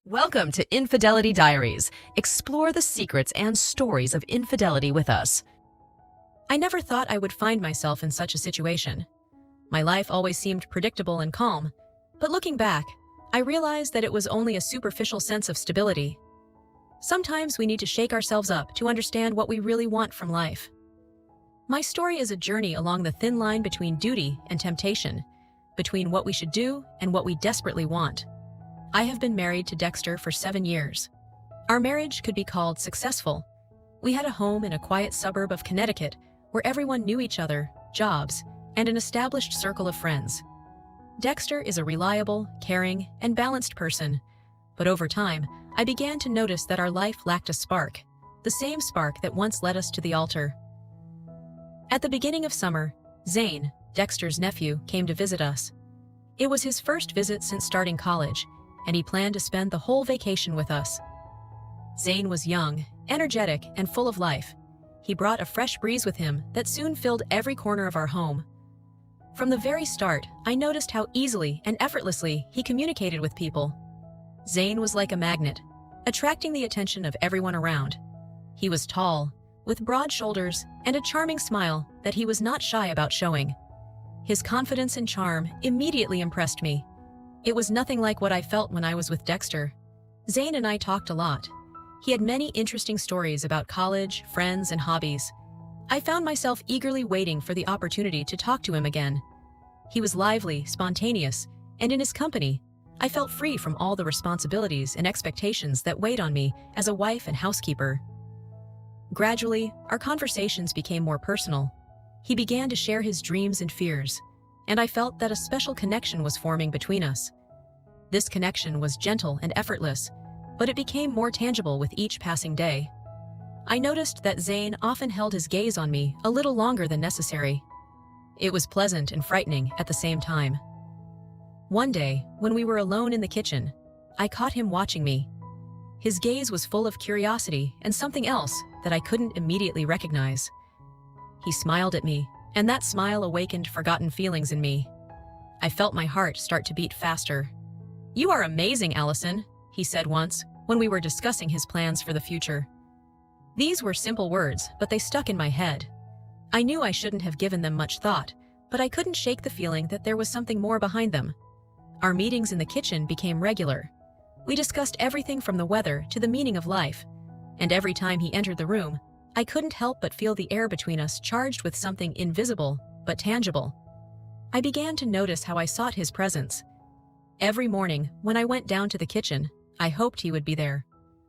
Welcome to Infidelity Diaries. Explore the secrets and stories of infidelity with us. I never thought I would find myself in such a situation. My life always seemed predictable and calm, but looking back, I realized that it was only a superficial sense of stability. Sometimes we need to shake ourselves up to understand what we really want from life. My story is a journey along the thin line between duty and temptation, between what we should do and what we desperately want. I have been married to Dexter for 7 years. Our marriage could be called successful. We had a home in a quiet suburb of Connecticut where everyone knew each other, jobs, and an established circle of friends. Dexter is a reliable, caring, and balanced person, but over time, I began to notice that our life lacked a spark, the same spark that once led us to the altar. At the beginning of summer, Zane, Dexter's nephew, came to visit us. It was his first visit since starting college, and he planned to spend the whole vacation with us. Zane was young, energetic, and full of life. He brought a fresh breeze with him that soon filled every corner of our home. From the very start, I noticed how easily and effortlessly he communicated with people. Zane was like a magnet, attracting the attention of everyone around. He was tall, with broad shoulders and a charming smile that he was not shy about showing. His confidence and charm immediately impressed me. It was nothing like what I felt when I was with Dexter. Zane and I talked a lot. He had many interesting stories about college, friends, and hobbies. I found myself eagerly waiting for the opportunity to talk to him again. He was lively, spontaneous, and in his company, I felt free from all the responsibilities and expectations that weighed on me as a wife and housekeeper. Gradually, our conversations became more personal. He began to share his dreams and fears, and I felt that a special connection was forming between us. This connection was gentle and effortless, but it became more tangible with each passing day. I noticed that Zane often held his gaze on me a little longer than necessary. It was pleasant and frightening at the same time. One day, when we were alone in the kitchen, I caught him watching me. His gaze was full of curiosity and something else that I couldn't immediately recognize. He smiled at me, and that smile awakened forgotten feelings in me. I felt my heart start to beat faster. "You are amazing, Allison," he said once, when we were discussing his plans for the future. These were simple words, but they stuck in my head. I knew I shouldn't have given them much thought, but I couldn't shake the feeling that there was something more behind them. Our meetings in the kitchen became regular. We discussed everything from the weather to the meaning of life, and every time he entered the room, I couldn't help but feel the air between us charged with something invisible but tangible. I began to notice how I sought his presence. Every morning, when I went down to the kitchen, I hoped he would be there.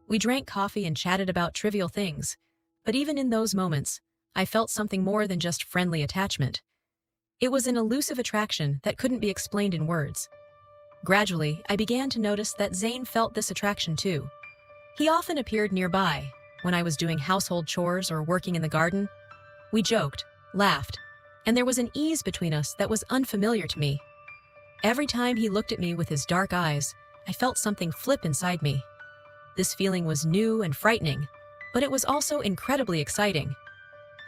We drank coffee and chatted about trivial things, but even in those moments, I felt something more than just friendly attachment. It was an elusive attraction that couldn't be explained in words. Gradually, I began to notice that Zane felt this attraction too. He often appeared nearby, when I was doing household chores or working in the garden. We joked, laughed, and there was an ease between us that was unfamiliar to me. Every time he looked at me with his dark eyes, I felt something flip inside me. This feeling was new and frightening, but it was also incredibly exciting.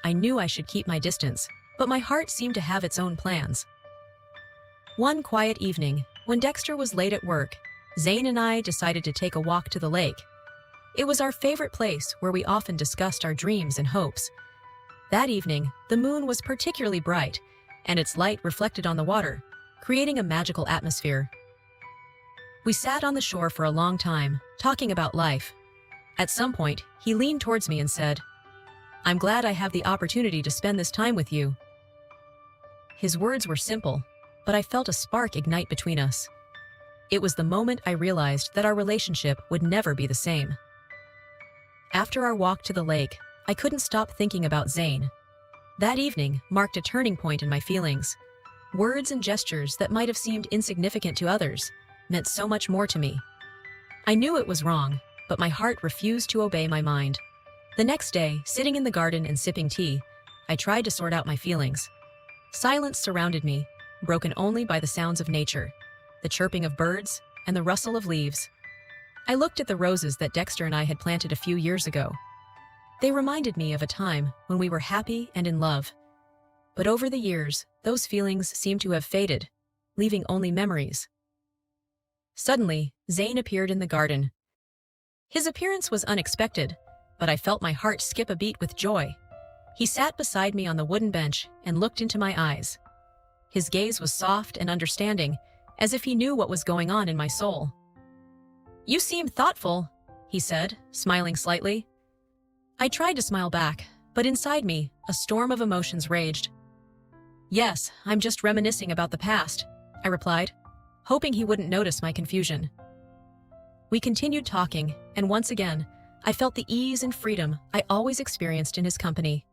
I knew I should keep my distance, but my heart seemed to have its own plans. One quiet evening, when Dexter was late at work, Zane and I decided to take a walk to the lake. It was our favorite place where we often discussed our dreams and hopes. That evening, the moon was particularly bright, and its light reflected on the water, creating a magical atmosphere. We sat on the shore for a long time, talking about life. At some point, he leaned towards me and said, "I'm glad I have the opportunity to spend this time with you." His words were simple, but I felt a spark ignite between us. It was the moment I realized that our relationship would never be the same. After our walk to the lake, I couldn't stop thinking about Zane. That evening marked a turning point in my feelings. Words and gestures that might have seemed insignificant to others meant so much more to me. I knew it was wrong, but my heart refused to obey my mind. The next day, sitting in the garden and sipping tea, I tried to sort out my feelings. Silence surrounded me, broken only by the sounds of nature, the chirping of birds, and the rustle of leaves. I looked at the roses that Dexter and I had planted a few years ago. They reminded me of a time when we were happy and in love. But over the years, those feelings seemed to have faded, leaving only memories. Suddenly, Zane appeared in the garden, His appearance was unexpected, but I felt my heart skip a beat with joy. He sat beside me on the wooden bench and looked into my eyes. His gaze was soft and understanding, as if he knew what was going on in my soul. "You seem thoughtful," he said, smiling slightly. I tried to smile back, but inside me, a storm of emotions raged. "Yes, I'm just reminiscing about the past," I replied, hoping he wouldn't notice my confusion. We continued talking, and once again, I felt the ease and freedom I always experienced in his company.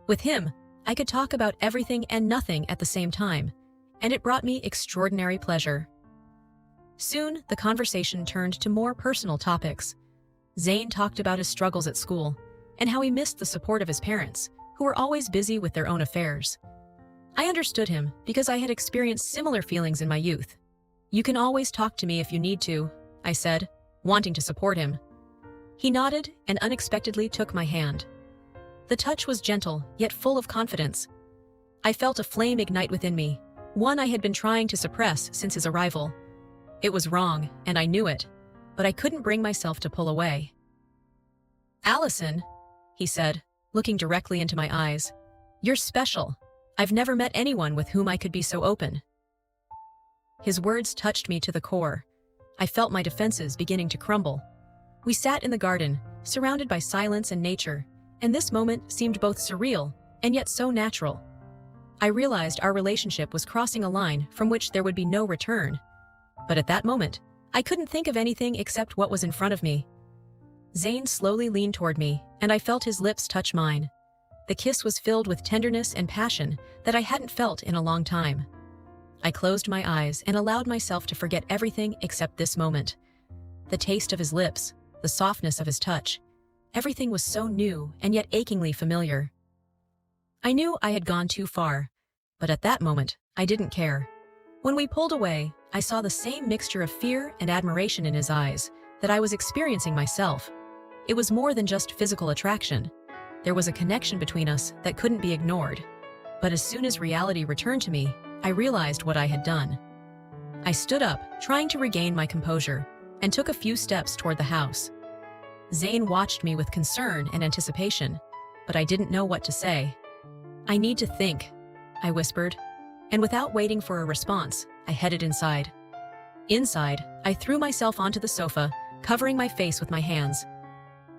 With him, I could talk about everything and nothing at the same time, and it brought me extraordinary pleasure. Soon, the conversation turned to more personal topics. Zane talked about his struggles at school, and how he missed the support of his parents, who were always busy with their own affairs. I understood him because I had experienced similar feelings in my youth. "You can always talk to me if you need to," I said, wanting to support him. He nodded and unexpectedly took my hand. The touch was gentle, yet full of confidence. I felt a flame ignite within me, one I had been trying to suppress since his arrival. It was wrong, and I knew it, but I couldn't bring myself to pull away. "Allison," he said, looking directly into my eyes, "you're special. I've never met anyone with whom I could be so open." His words touched me to the core. I felt my defenses beginning to crumble. We sat in the garden, surrounded by silence and nature, and this moment seemed both surreal and yet so natural. I realized our relationship was crossing a line from which there would be no return. But at that moment, I couldn't think of anything except what was in front of me. Zane slowly leaned toward me, and I felt his lips touch mine. The kiss was filled with tenderness and passion that I hadn't felt in a long time. I closed my eyes and allowed myself to forget everything except this moment. The taste of his lips, the softness of his touch, everything was so new and yet achingly familiar. I knew I had gone too far, but at that moment, I didn't care. When we pulled away, I saw the same mixture of fear and admiration in his eyes that I was experiencing myself. It was more than just physical attraction. There was a connection between us that couldn't be ignored. But as soon as reality returned to me, I realized what I had done. I stood up, trying to regain my composure, and took a few steps toward the house. Zane watched me with concern and anticipation, but I didn't know what to say. "I need to think," I whispered, and without waiting for a response, I headed inside. Inside, I threw myself onto the sofa, covering my face with my hands.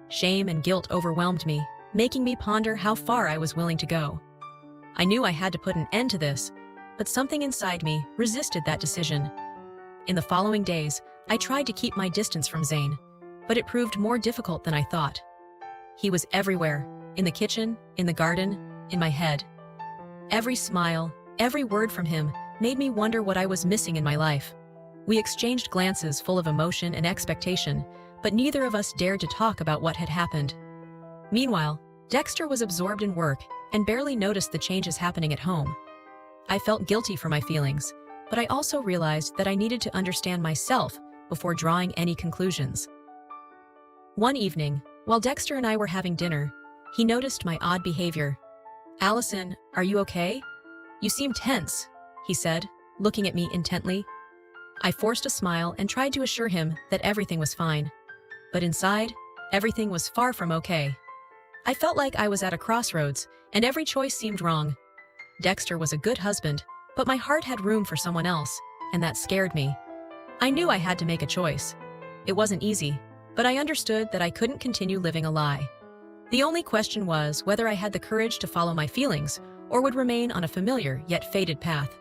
Shame and guilt overwhelmed me, making me ponder how far I was willing to go. I knew I had to put an end to this, but something inside me resisted that decision. In the following days, I tried to keep my distance from Zane, but it proved more difficult than I thought. He was everywhere, in the kitchen, in the garden, in my head. Every smile, every word from him made me wonder what I was missing in my life. We exchanged glances full of emotion and expectation, but neither of us dared to talk about what had happened. Meanwhile, Dexter was absorbed in work and barely noticed the changes happening at home. I felt guilty for my feelings, but I also realized that I needed to understand myself before drawing any conclusions. One evening, while Dexter and I were having dinner, he noticed my odd behavior. "Allison, are you okay? You seem tense," he said, looking at me intently. I forced a smile and tried to assure him that everything was fine. But inside, everything was far from okay. I felt like I was at a crossroads, and every choice seemed wrong. Dexter was a good husband, but my heart had room for someone else, and that scared me. I knew I had to make a choice. It wasn't easy, but I understood that I couldn't continue living a lie. The only question was whether I had the courage to follow my feelings or would remain on a familiar yet fated path.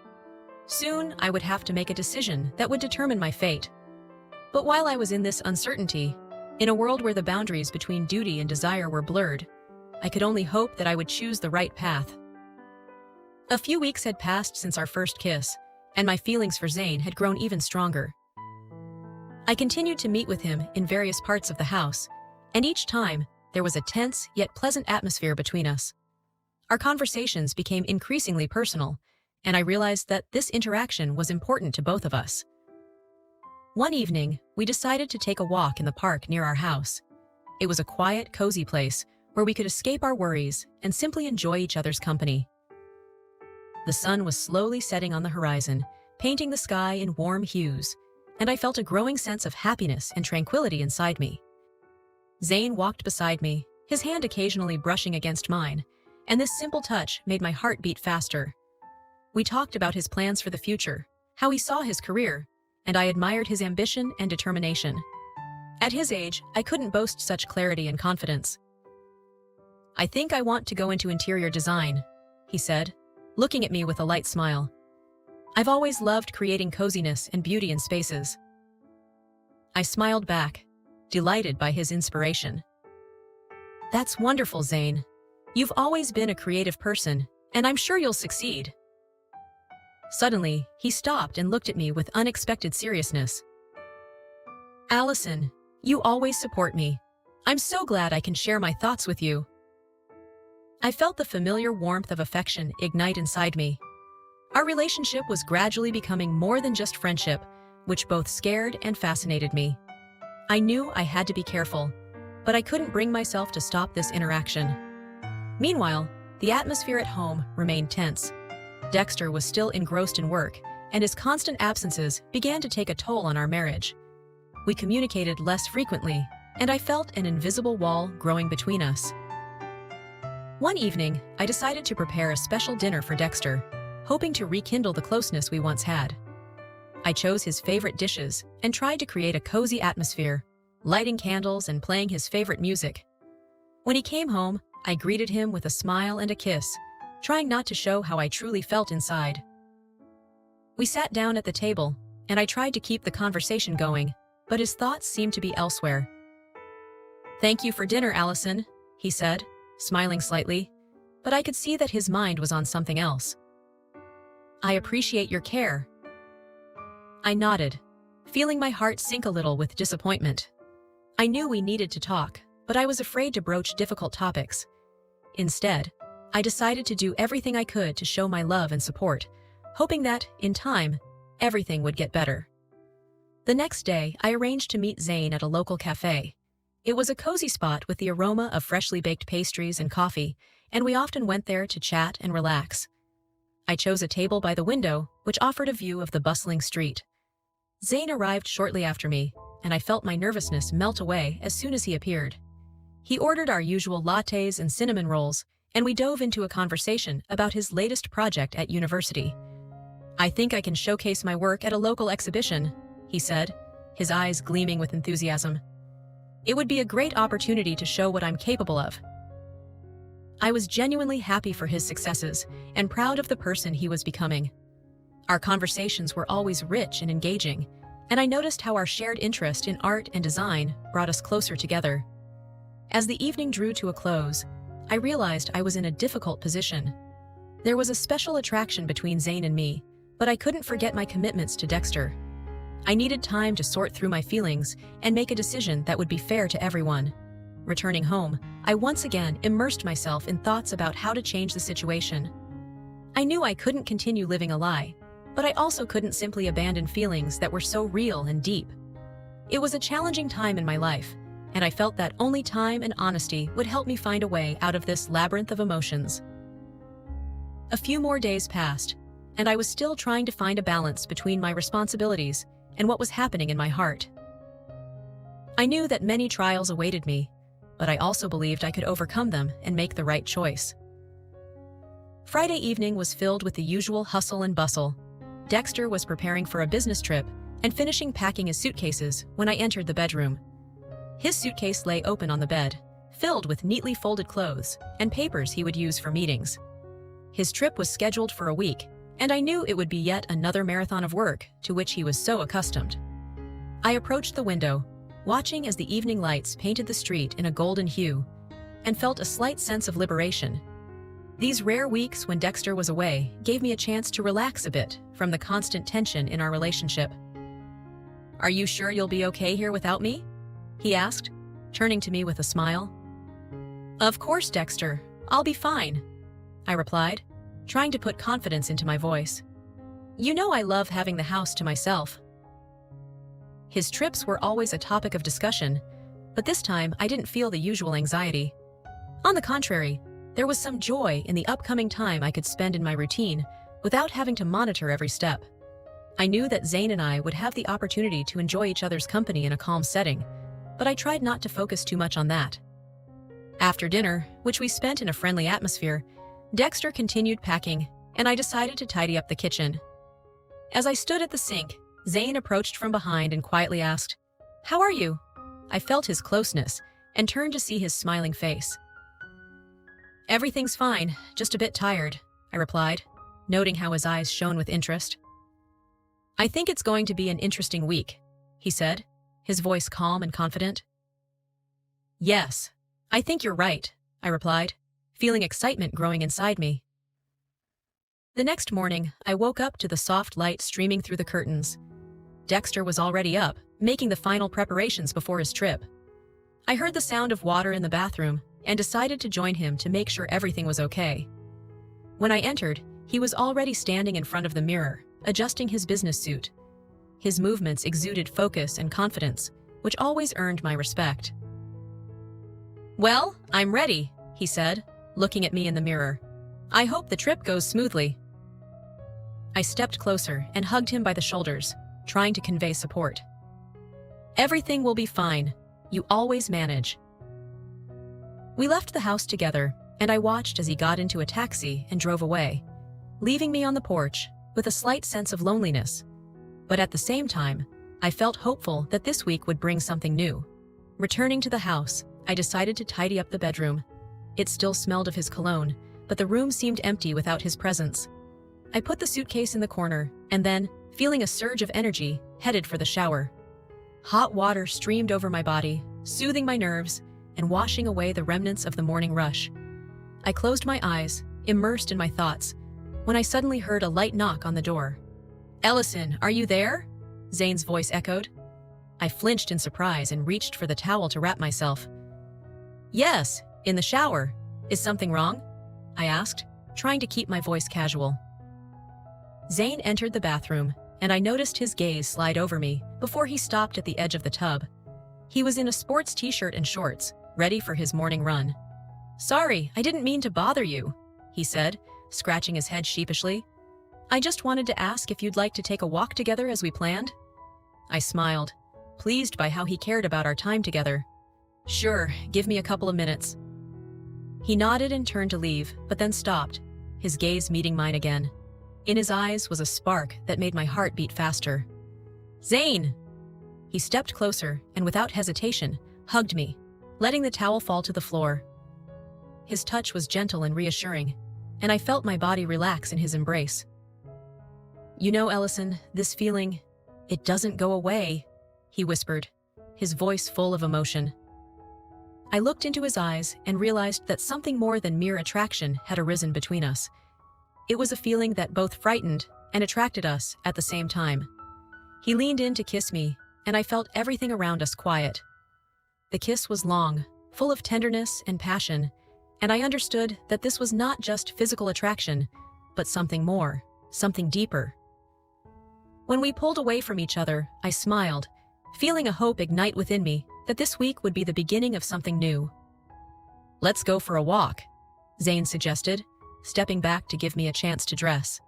Soon, I would have to make a decision that would determine my fate. But while I was in this uncertainty, in a world where the boundaries between duty and desire were blurred, I could only hope that I would choose the right path. A few weeks had passed since our first kiss, and my feelings for Zane had grown even stronger. I continued to meet with him in various parts of the house, and each time, there was a tense yet pleasant atmosphere between us. Our conversations became increasingly personal, and I realized that this interaction was important to both of us. One evening, we decided to take a walk in the park near our house. It was a quiet, cozy place where we could escape our worries and simply enjoy each other's company. The sun was slowly setting on the horizon, painting the sky in warm hues, and I felt a growing sense of happiness and tranquility inside me. Zane walked beside me, his hand occasionally brushing against mine, and this simple touch made my heart beat faster. We talked about his plans for the future, how he saw his career, and I admired his ambition and determination. At his age, I couldn't boast such clarity and confidence. "I think I want to go into interior design," he said, looking at me with a light smile. "I've always loved creating coziness and beauty in spaces." I smiled back, delighted by his inspiration. "That's wonderful, Zane. You've always been a creative person, and I'm sure you'll succeed." Suddenly, he stopped and looked at me with unexpected seriousness. "Allison, you always support me. I'm so glad I can share my thoughts with you." I felt the familiar warmth of affection ignite inside me. Our relationship was gradually becoming more than just friendship, which both scared and fascinated me. I knew I had to be careful, but I couldn't bring myself to stop this interaction. Meanwhile, the atmosphere at home remained tense. Dexter was still engrossed in work, and his constant absences began to take a toll on our marriage. We communicated less frequently, and I felt an invisible wall growing between us. One evening, I decided to prepare a special dinner for Dexter, hoping to rekindle the closeness we once had. I chose his favorite dishes and tried to create a cozy atmosphere, lighting candles and playing his favorite music. When he came home, I greeted him with a smile and a kiss, trying not to show how I truly felt inside. We sat down at the table, and I tried to keep the conversation going, but his thoughts seemed to be elsewhere. "Thank you for dinner, Allison," he said, smiling slightly, but I could see that his mind was on something else. "I appreciate your care." I nodded, feeling my heart sink a little with disappointment. I knew we needed to talk, but I was afraid to broach difficult topics. Instead, I decided to do everything I could to show my love and support, hoping that, in time, everything would get better. The next day, I arranged to meet Zane at a local cafe. It was a cozy spot with the aroma of freshly baked pastries and coffee, and we often went there to chat and relax. I chose a table by the window, which offered a view of the bustling street. Zane arrived shortly after me, and I felt my nervousness melt away as soon as he appeared. He ordered our usual lattes and cinnamon rolls, and we dove into a conversation about his latest project at university. "I think I can showcase my work at a local exhibition," he said, his eyes gleaming with enthusiasm. "It would be a great opportunity to show what I'm capable of." I was genuinely happy for his successes and proud of the person he was becoming. Our conversations were always rich and engaging, and I noticed how our shared interest in art and design brought us closer together. As the evening drew to a close, I realized I was in a difficult position. There was a special attraction between Zane and me, but I couldn't forget my commitments to Dexter. I needed time to sort through my feelings and make a decision that would be fair to everyone. Returning home, I once again immersed myself in thoughts about how to change the situation. I knew I couldn't continue living a lie, but I also couldn't simply abandon feelings that were so real and deep. It was a challenging time in my life, and I felt that only time and honesty would help me find a way out of this labyrinth of emotions. A few more days passed, and I was still trying to find a balance between my responsibilities and what was happening in my heart. I knew that many trials awaited me, but I also believed I could overcome them and make the right choice. Friday evening was filled with the usual hustle and bustle. Dexter was preparing for a business trip and finishing packing his suitcases when I entered the bedroom. His suitcase lay open on the bed, filled with neatly folded clothes and papers he would use for meetings. His trip was scheduled for a week, and I knew it would be yet another marathon of work to which he was so accustomed. I approached the window, watching as the evening lights painted the street in a golden hue, and felt a slight sense of liberation. These rare weeks when Dexter was away gave me a chance to relax a bit from the constant tension in our relationship. "Are you sure you'll be okay here without me?" he asked, turning to me with a smile. "Of course, Dexter. I'll be fine," I replied, trying to put confidence into my voice. "You know I love having the house to myself." His trips were always a topic of discussion, but this time I didn't feel the usual anxiety. On the contrary, there was some joy in the upcoming time I could spend in my routine without having to monitor every step. I knew that Zane and I would have the opportunity to enjoy each other's company in a calm setting, but I tried not to focus too much on that. After dinner, which we spent in a friendly atmosphere, Dexter continued packing, and I decided to tidy up the kitchen. As I stood at the sink, Zane approached from behind and quietly asked, "How are you?" I felt his closeness and turned to see his smiling face. "Everything's fine, just a bit tired," I replied, noting how his eyes shone with interest. "I think it's going to be an interesting week," he said, his voice calm and confident. "Yes, I think you're right," I replied, feeling excitement growing inside me. The next morning, I woke up to the soft light streaming through the curtains. Dexter was already up, making the final preparations before his trip. I heard the sound of water in the bathroom and decided to join him to make sure everything was okay. When I entered, he was already standing in front of the mirror, adjusting his business suit. His movements exuded focus and confidence, which always earned my respect. "Well, I'm ready," he said, looking at me in the mirror. "I hope the trip goes smoothly." I stepped closer and hugged him by the shoulders, trying to convey support. "Everything will be fine. You always manage." We left the house together, and I watched as he got into a taxi and drove away, leaving me on the porch with a slight sense of loneliness. But at the same time, I felt hopeful that this week would bring something new. Returning to the house, I decided to tidy up the bedroom. It still smelled of his cologne, but the room seemed empty without his presence. I put the suitcase in the corner, and then, feeling a surge of energy, headed for the shower. Hot water streamed over my body, soothing my nerves and washing away the remnants of the morning rush. I closed my eyes, immersed in my thoughts, when I suddenly heard a light knock on the door. "Ellison, are you there?" Zane's voice echoed. I flinched in surprise and reached for the towel to wrap myself. "Yes, in the shower. Is something wrong?" I asked, trying to keep my voice casual. Zane entered the bathroom, and I noticed his gaze slide over me before he stopped at the edge of the tub. He was in a sports t-shirt and shorts, ready for his morning run. "Sorry, I didn't mean to bother you," he said, scratching his head sheepishly. "I just wanted to ask if you'd like to take a walk together as we planned." I smiled, pleased by how he cared about our time together. "Sure, give me a couple of minutes." He nodded and turned to leave, but then stopped, his gaze meeting mine again. In his eyes was a spark that made my heart beat faster. "Zane!" He stepped closer and without hesitation, hugged me, letting the towel fall to the floor. His touch was gentle and reassuring, and I felt my body relax in his embrace. "You know, Ellison, this feeling, it doesn't go away," he whispered, his voice full of emotion. I looked into his eyes and realized that something more than mere attraction had arisen between us. It was a feeling that both frightened and attracted us at the same time. He leaned in to kiss me, and I felt everything around us quiet. The kiss was long, full of tenderness and passion, and I understood that this was not just physical attraction, but something more, something deeper. When we pulled away from each other, I smiled, feeling a hope ignite within me that this week would be the beginning of something new. "Let's go for a walk," Zane suggested, stepping back to give me a chance to dress.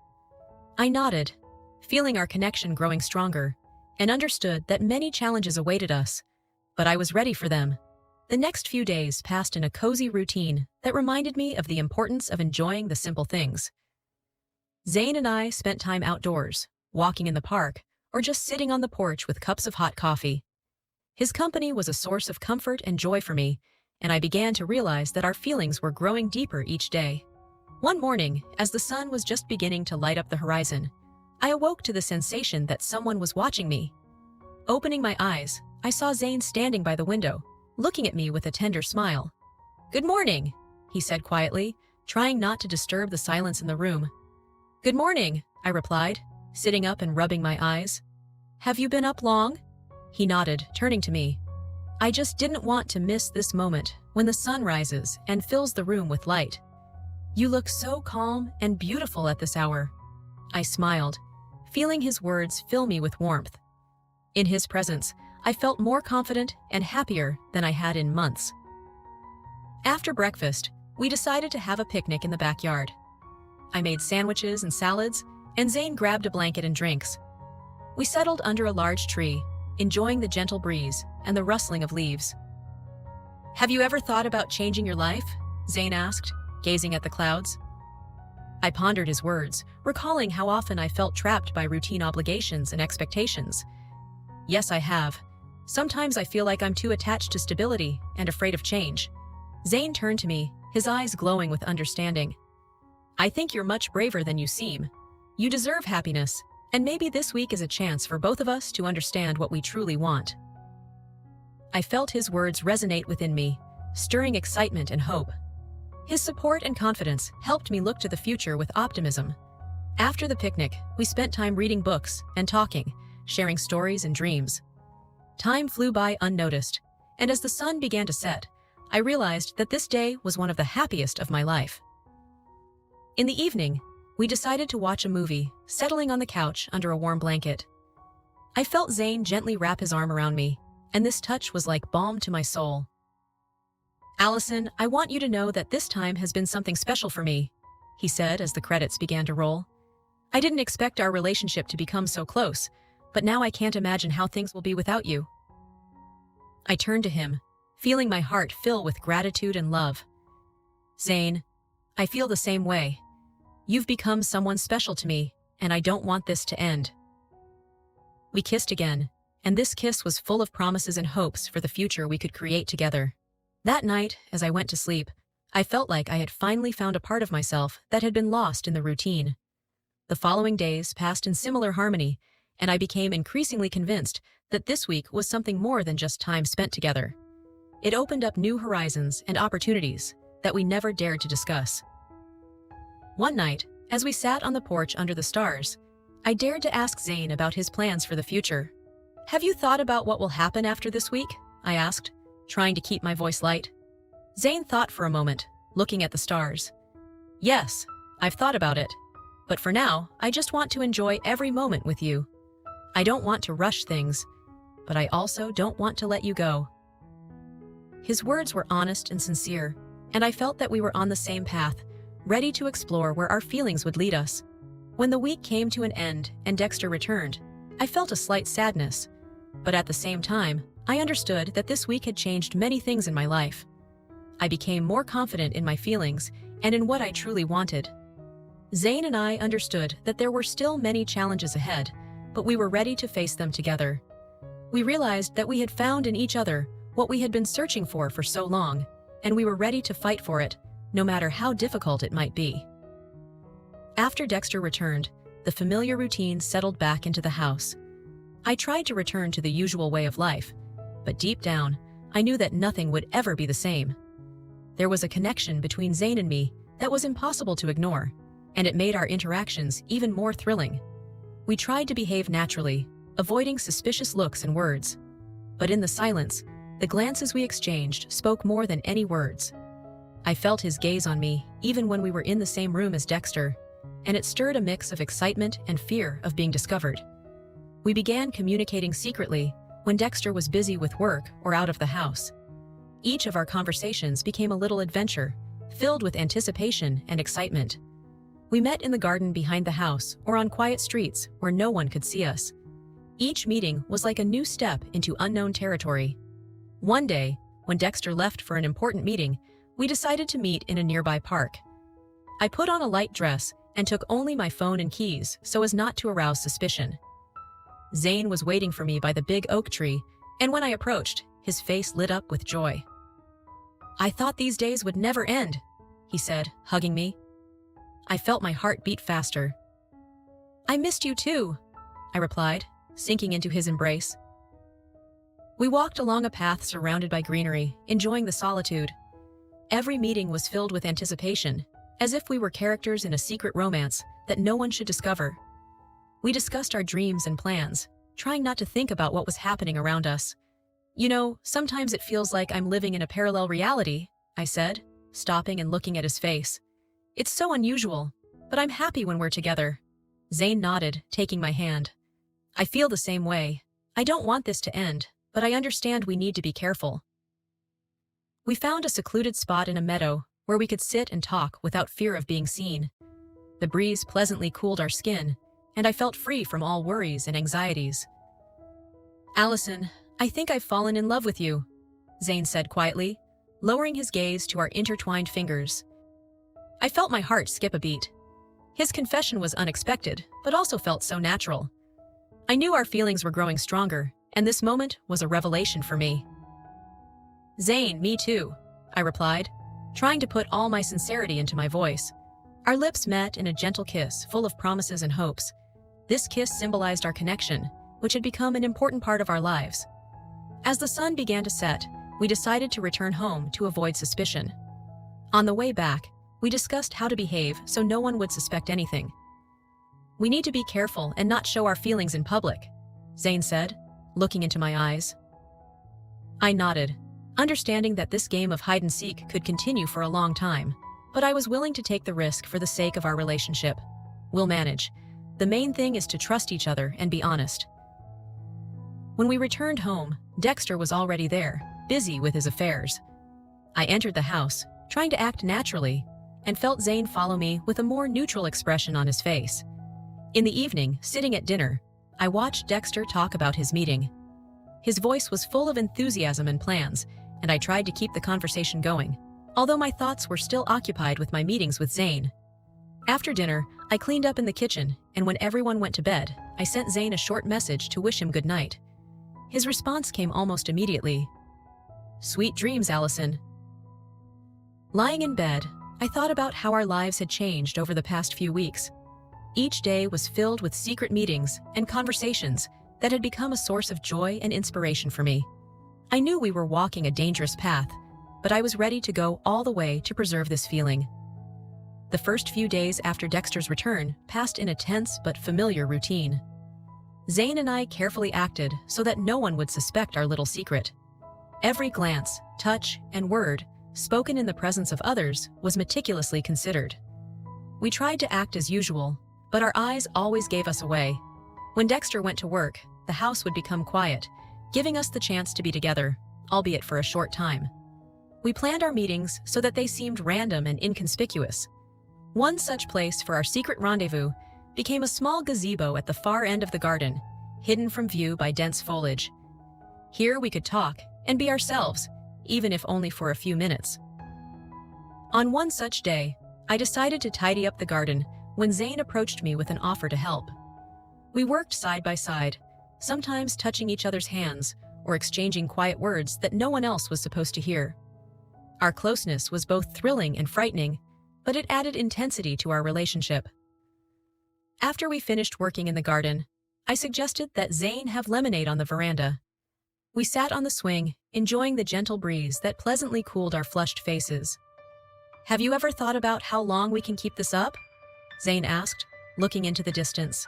I nodded, feeling our connection growing stronger, and understood that many challenges awaited us, but I was ready for them. The next few days passed in a cozy routine that reminded me of the importance of enjoying the simple things. Zane and I spent time outdoors, walking in the park, or just sitting on the porch with cups of hot coffee. His company was a source of comfort and joy for me, and I began to realize that our feelings were growing deeper each day. One morning, as the sun was just beginning to light up the horizon, I awoke to the sensation that someone was watching me. Opening my eyes, I saw Zane standing by the window, looking at me with a tender smile. "Good morning," he said quietly, trying not to disturb the silence in the room. "Good morning," I replied, sitting up and rubbing my eyes. "Have you been up long?" He nodded, turning to me. "I just didn't want to miss this moment when the sun rises and fills the room with light. You look so calm and beautiful at this hour." I smiled, feeling his words fill me with warmth. In his presence, I felt more confident and happier than I had in months. After breakfast, we decided to have a picnic in the backyard. I made sandwiches and salads, and Zane grabbed a blanket and drinks. We settled under a large tree, enjoying the gentle breeze and the rustling of leaves. "Have you ever thought about changing your life?" Zane asked, gazing at the clouds. I pondered his words, recalling how often I felt trapped by routine obligations and expectations. "Yes, I have. Sometimes I feel like I'm too attached to stability and afraid of change." Zane turned to me, his eyes glowing with understanding. "I think you're much braver than you seem. You deserve happiness, and maybe this week is a chance for both of us to understand what we truly want." I felt his words resonate within me, stirring excitement and hope. His support and confidence helped me look to the future with optimism. After the picnic, we spent time reading books and talking, sharing stories and dreams. Time flew by unnoticed, and as the sun began to set, I realized that this day was one of the happiest of my life. In the evening, we decided to watch a movie, settling on the couch under a warm blanket. I felt Zane gently wrap his arm around me, and this touch was like balm to my soul. "Allison, I want you to know that this time has been something special for me," he said as the credits began to roll. "I didn't expect our relationship to become so close, but now I can't imagine how things will be without you." I turned to him, feeling my heart fill with gratitude and love. "Zane, I feel the same way. You've become someone special to me, and I don't want this to end." We kissed again, and this kiss was full of promises and hopes for the future we could create together. That night, as I went to sleep, I felt like I had finally found a part of myself that had been lost in the routine. The following days passed in similar harmony, and I became increasingly convinced that this week was something more than just time spent together. It opened up new horizons and opportunities that we never dared to discuss. One night, as we sat on the porch under the stars, I dared to ask Zane about his plans for the future. "Have you thought about what will happen after this week?" I asked, trying to keep my voice light. Zane thought for a moment, looking at the stars. "Yes, I've thought about it. But for now, I just want to enjoy every moment with you. I don't want to rush things, but I also don't want to let you go." His words were honest and sincere, and I felt that we were on the same path, ready to explore where our feelings would lead us. When the week came to an end and Dexter returned, I felt a slight sadness, but at the same time, I understood that this week had changed many things in my life. I became more confident in my feelings and in what I truly wanted. Zane and I understood that there were still many challenges ahead, but we were ready to face them together. We realized that we had found in each other what we had been searching for so long, and we were ready to fight for it, no matter how difficult it might be. After Dexter returned, the familiar routine settled back into the house. I tried to return to the usual way of life, but deep down, I knew that nothing would ever be the same. There was a connection between Zane and me that was impossible to ignore, and it made our interactions even more thrilling. We tried to behave naturally, avoiding suspicious looks and words. But in the silence, the glances we exchanged spoke more than any words. I felt his gaze on me, even when we were in the same room as Dexter, and it stirred a mix of excitement and fear of being discovered. We began communicating secretly when Dexter was busy with work or out of the house. Each of our conversations became a little adventure, filled with anticipation and excitement. We met in the garden behind the house or on quiet streets where no one could see us. Each meeting was like a new step into unknown territory. One day, when Dexter left for an important meeting, we decided to meet in a nearby park. I put on a light dress and took only my phone and keys so as not to arouse suspicion. Zane was waiting for me by the big oak tree, and when I approached, his face lit up with joy. "I thought these days would never end," he said, hugging me. I felt my heart beat faster. "I missed you too," I replied, sinking into his embrace. We walked along a path surrounded by greenery, enjoying the solitude. Every meeting was filled with anticipation, as if we were characters in a secret romance that no one should discover. We discussed our dreams and plans, trying not to think about what was happening around us. "You know, sometimes it feels like I'm living in a parallel reality," I said, stopping and looking at his face. "It's so unusual, but I'm happy when we're together." Zane nodded, taking my hand. "I feel the same way. I don't want this to end, but I understand we need to be careful." We found a secluded spot in a meadow where we could sit and talk without fear of being seen. The breeze pleasantly cooled our skin, and I felt free from all worries and anxieties. Allison, I think I've fallen in love with you, Zane said quietly, lowering his gaze to our intertwined fingers. I felt my heart skip a beat. His confession was unexpected, but also felt so natural. I knew our feelings were growing stronger, and this moment was a revelation for me. Zane, me too, I replied, trying to put all my sincerity into my voice. Our lips met in a gentle kiss full of promises and hopes. This kiss symbolized our connection, which had become an important part of our lives. As the sun began to set, we decided to return home to avoid suspicion. On the way back, we discussed how to behave so no one would suspect anything. We need to be careful and not show our feelings in public, Zane said, looking into my eyes. I nodded, understanding that this game of hide-and-seek could continue for a long time, but I was willing to take the risk for the sake of our relationship. We'll manage. The main thing is to trust each other and be honest. When we returned home, Dexter was already there, busy with his affairs. I entered the house, trying to act naturally, and felt Zane follow me with a more neutral expression on his face. In the evening, sitting at dinner, I watched Dexter talk about his meeting. His voice was full of enthusiasm and plans, and I tried to keep the conversation going, although my thoughts were still occupied with my meetings with Zane. After dinner, I cleaned up in the kitchen, and when everyone went to bed, I sent Zane a short message to wish him good night. His response came almost immediately. Sweet dreams, Allison. Lying in bed, I thought about how our lives had changed over the past few weeks. Each day was filled with secret meetings and conversations that had become a source of joy and inspiration for me. I knew we were walking a dangerous path, but I was ready to go all the way to preserve this feeling. The first few days after Dexter's return passed in a tense but familiar routine. Zane and I carefully acted so that no one would suspect our little secret. Every glance, touch, and word, spoken in the presence of others, was meticulously considered. We tried to act as usual, but our eyes always gave us away. When Dexter went to work, the house would become quiet, giving us the chance to be together, albeit for a short time. We planned our meetings so that they seemed random and inconspicuous. One such place for our secret rendezvous became a small gazebo at the far end of the garden, hidden from view by dense foliage. Here we could talk and be ourselves, even if only for a few minutes. On one such day, I decided to tidy up the garden when Zane approached me with an offer to help. We worked side by side, sometimes touching each other's hands or exchanging quiet words that no one else was supposed to hear. Our closeness was both thrilling and frightening, but it added intensity to our relationship. After we finished working in the garden, I suggested that Zane have lemonade on the veranda. We sat on the swing, enjoying the gentle breeze that pleasantly cooled our flushed faces. Have you ever thought about how long we can keep this up? Zane asked, looking into the distance.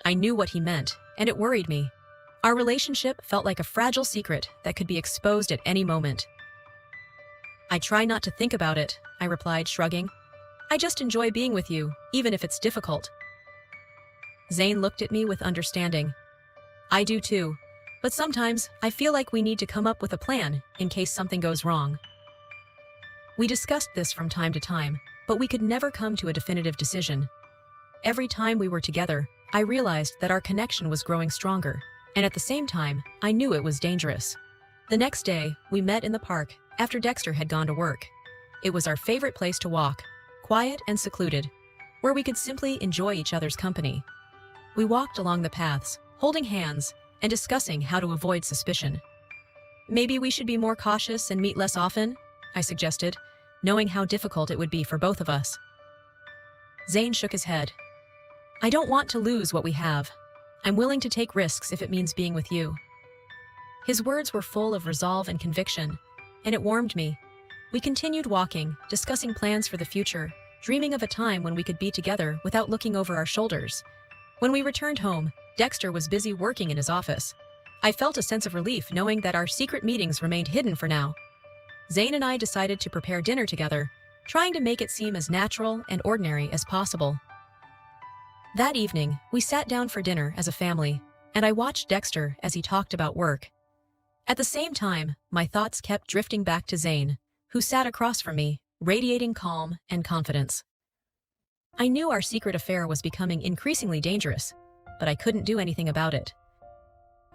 I knew what he meant, and it worried me. Our relationship felt like a fragile secret that could be exposed at any moment. I try not to think about it, I replied, shrugging. I just enjoy being with you, even if it's difficult. Zane looked at me with understanding. I do too, but sometimes I feel like we need to come up with a plan in case something goes wrong. We discussed this from time to time, but we could never come to a definitive decision. Every time we were together, I realized that our connection was growing stronger, and at the same time, I knew it was dangerous. The next day, we met in the park after Dexter had gone to work. It was our favorite place to walk, quiet and secluded, where we could simply enjoy each other's company. We walked along the paths, holding hands and discussing how to avoid suspicion. Maybe we should be more cautious and meet less often, I suggested, knowing how difficult it would be for both of us. Zane shook his head. I don't want to lose what we have. I'm willing to take risks if it means being with you. His words were full of resolve and conviction, and it warmed me. We continued walking, discussing plans for the future, dreaming of a time when we could be together without looking over our shoulders. When we returned home, Dexter was busy working in his office. I felt a sense of relief knowing that our secret meetings remained hidden for now. Zane and I decided to prepare dinner together, trying to make it seem as natural and ordinary as possible. That evening, we sat down for dinner as a family, and I watched Dexter as he talked about work. At the same time, my thoughts kept drifting back to Zane, who sat across from me, radiating calm and confidence. I knew our secret affair was becoming increasingly dangerous, but I couldn't do anything about it.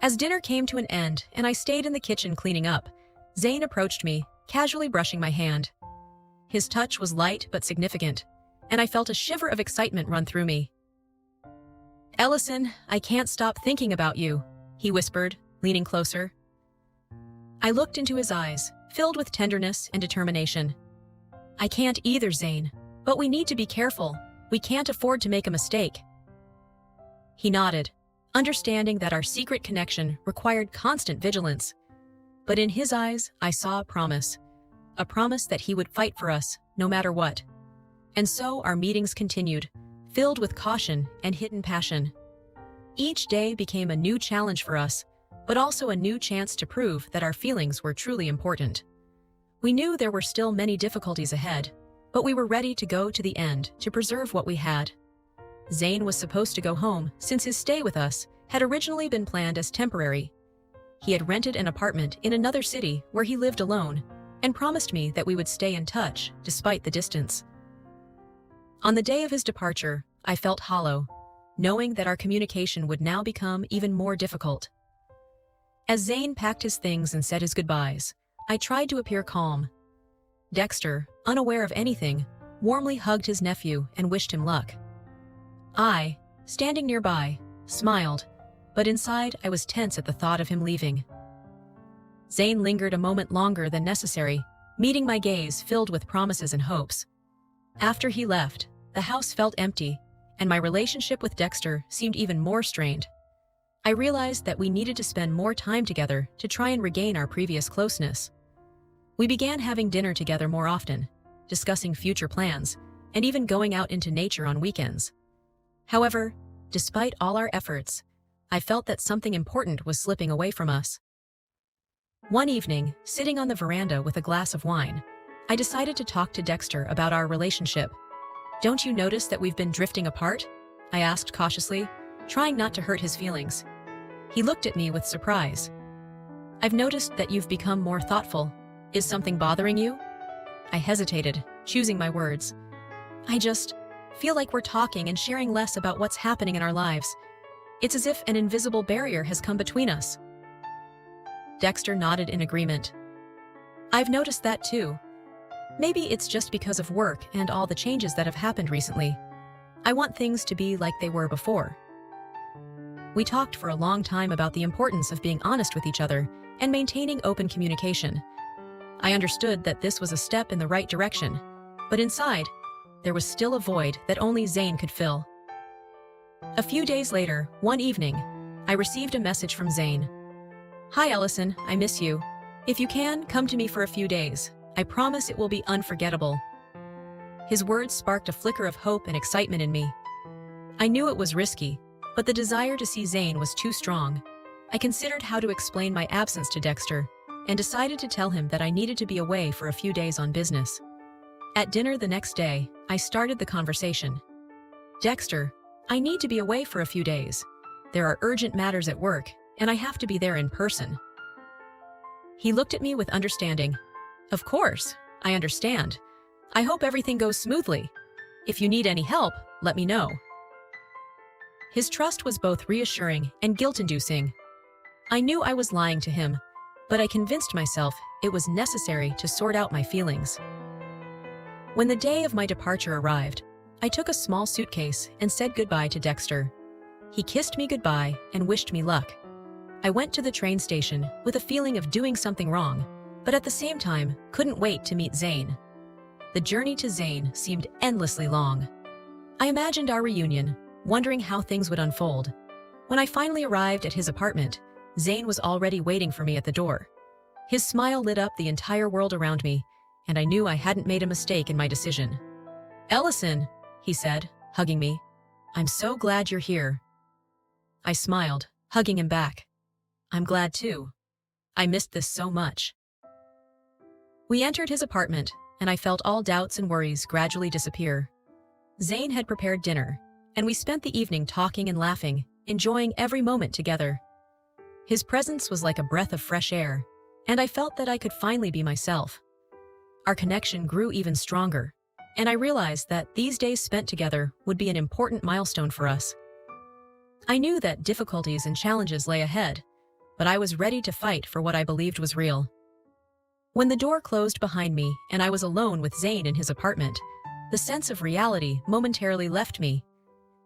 As dinner came to an end and I stayed in the kitchen cleaning up, Zane approached me, casually brushing my hand. His touch was light but significant, and I felt a shiver of excitement run through me. "Ellison, I can't stop thinking about you," he whispered, leaning closer. I looked into his eyes, filled with tenderness and determination. "I can't either, Zane, but we need to be careful. We can't afford to make a mistake." He nodded, understanding that our secret connection required constant vigilance. But in his eyes, I saw a promise that he would fight for us, no matter what. And so our meetings continued, filled with caution and hidden passion. Each day became a new challenge for us, but also a new chance to prove that our feelings were truly important. We knew there were still many difficulties ahead, but we were ready to go to the end to preserve what we had. Zane was supposed to go home since his stay with us had originally been planned as temporary. He had rented an apartment in another city where he lived alone and promised me that we would stay in touch despite the distance. On the day of his departure, I felt hollow, knowing that our communication would now become even more difficult. As Zane packed his things and said his goodbyes, I tried to appear calm. Dexter, unaware of anything, warmly hugged his nephew and wished him luck. I, standing nearby, smiled, but inside I was tense at the thought of him leaving. Zane lingered a moment longer than necessary, meeting my gaze filled with promises and hopes. After he left, the house felt empty, and my relationship with Dexter seemed even more strained. I realized that we needed to spend more time together to try and regain our previous closeness. We began having dinner together more often, discussing future plans, and even going out into nature on weekends. However, despite all our efforts, I felt that something important was slipping away from us. One evening, sitting on the veranda with a glass of wine, I decided to talk to Dexter about our relationship. "Don't you notice that we've been drifting apart?" I asked cautiously, trying not to hurt his feelings. He looked at me with surprise. "I've noticed that you've become more thoughtful. Is something bothering you?" I hesitated, choosing my words. "I just feel like we're talking and sharing less about what's happening in our lives. It's as if an invisible barrier has come between us." Dexter nodded in agreement. "I've noticed that too. Maybe it's just because of work and all the changes that have happened recently. I want things to be like they were before." We talked for a long time about the importance of being honest with each other and maintaining open communication. I understood that this was a step in the right direction, but inside, there was still a void that only Zane could fill. A few days later, one evening, I received a message from Zane. "Hi Ellison, I miss you. If you can, come to me for a few days. I promise it will be unforgettable." His words sparked a flicker of hope and excitement in me. I knew it was risky, but the desire to see Zane was too strong. I considered how to explain my absence to Dexter, and decided to tell him that I needed to be away for a few days on business. At dinner the next day, I started the conversation. "Dexter, I need to be away for a few days. There are urgent matters at work, and I have to be there in person." He looked at me with understanding. "Of course, I understand. I hope everything goes smoothly. If you need any help, let me know." His trust was both reassuring and guilt-inducing. I knew I was lying to him, but I convinced myself it was necessary to sort out my feelings. When the day of my departure arrived, I took a small suitcase and said goodbye to Dexter. He kissed me goodbye and wished me luck. I went to the train station with a feeling of doing something wrong, but at the same time, couldn't wait to meet Zane. The journey to Zane seemed endlessly long. I imagined our reunion, wondering how things would unfold. When I finally arrived at his apartment, Zane was already waiting for me at the door. His smile lit up the entire world around me, and I knew I hadn't made a mistake in my decision. "Ellison," he said, hugging me. "I'm so glad you're here." I smiled, hugging him back. "I'm glad too. I missed this so much." We entered his apartment, and I felt all doubts and worries gradually disappear. Zane had prepared dinner, and we spent the evening talking and laughing, enjoying every moment together. His presence was like a breath of fresh air, and I felt that I could finally be myself. Our connection grew even stronger, and I realized that these days spent together would be an important milestone for us. I knew that difficulties and challenges lay ahead, but I was ready to fight for what I believed was real. When the door closed behind me and I was alone with Zayn in his apartment, the sense of reality momentarily left me.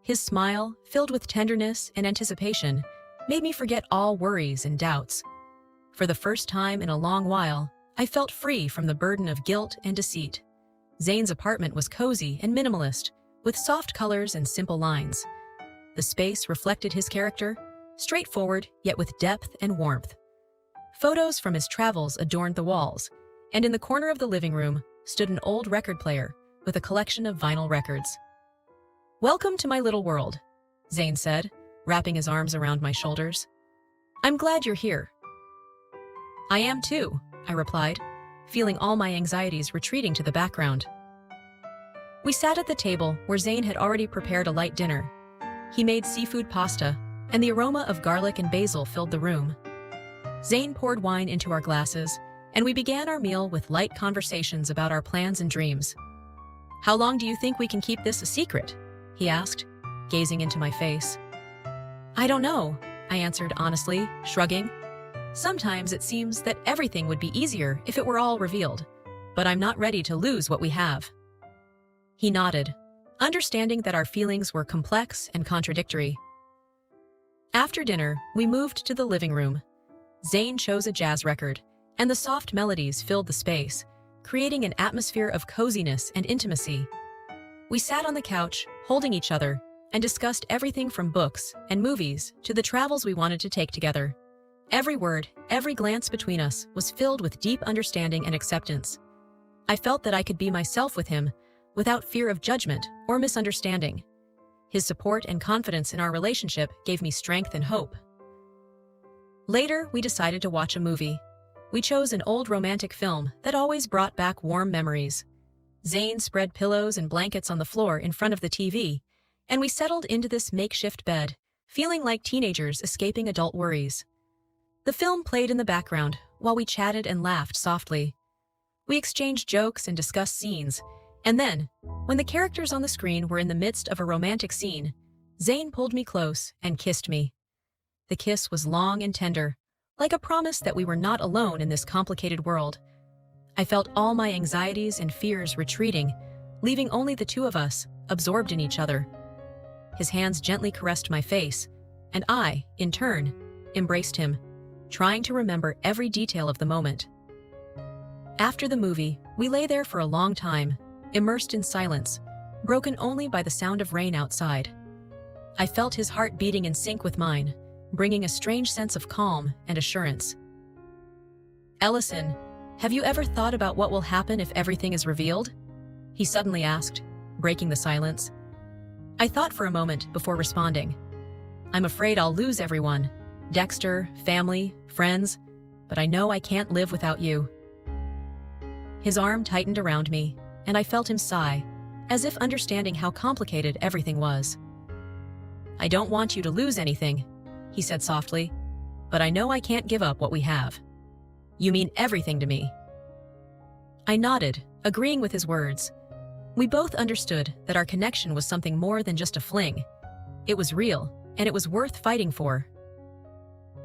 His smile, filled with tenderness and anticipation, made me forget all worries and doubts. For the first time in a long while, I felt free from the burden of guilt and deceit. Zayn's apartment was cozy and minimalist, with soft colors and simple lines. The space reflected his character, straightforward yet with depth and warmth. Photos from his travels adorned the walls, and in the corner of the living room stood an old record player with a collection of vinyl records. "Welcome to my little world," Zayn said, wrapping his arms around my shoulders. "I'm glad you're here." "I am too," I replied, feeling all my anxieties retreating to the background. We sat at the table where Zayn had already prepared a light dinner. He made seafood pasta, and the aroma of garlic and basil filled the room. Zayn poured wine into our glasses, and we began our meal with light conversations about our plans and dreams. "How long do you think we can keep this a secret?" he asked, gazing into my face. "I don't know," I answered honestly, shrugging. "Sometimes it seems that everything would be easier if it were all revealed, but I'm not ready to lose what we have." He nodded, understanding that our feelings were complex and contradictory. After dinner, we moved to the living room. Zayn chose a jazz record, and the soft melodies filled the space, creating an atmosphere of coziness and intimacy. We sat on the couch, holding each other, and discussed everything from books and movies to the travels we wanted to take together. Every word, every glance between us was filled with deep understanding and acceptance. I felt that I could be myself with him, without fear of judgment or misunderstanding. His support and confidence in our relationship gave me strength and hope. Later, we decided to watch a movie. We chose an old romantic film that always brought back warm memories. Zayn spread pillows and blankets on the floor in front of the TV, and we settled into this makeshift bed, feeling like teenagers escaping adult worries. The film played in the background while we chatted and laughed softly. We exchanged jokes and discussed scenes, and then, when the characters on the screen were in the midst of a romantic scene, Zayn pulled me close and kissed me. The kiss was long and tender, like a promise that we were not alone in this complicated world. I felt all my anxieties and fears retreating, leaving only the two of us, absorbed in each other. His hands gently caressed my face, and I, in turn, embraced him, trying to remember every detail of the moment. After the movie, we lay there for a long time, immersed in silence, broken only by the sound of rain outside. I felt his heart beating in sync with mine, bringing a strange sense of calm and assurance. "Ellison, have you ever thought about what will happen if everything is revealed?" he suddenly asked, breaking the silence. I thought for a moment before responding. "I'm afraid I'll lose everyone. Dexter, family, friends, but I know I can't live without you." His arm tightened around me, and I felt him sigh, as if understanding how complicated everything was. "I don't want you to lose anything," he said softly, "but I know I can't give up what we have. You mean everything to me." I nodded, agreeing with his words. We both understood that our connection was something more than just a fling. It was real, and it was worth fighting for.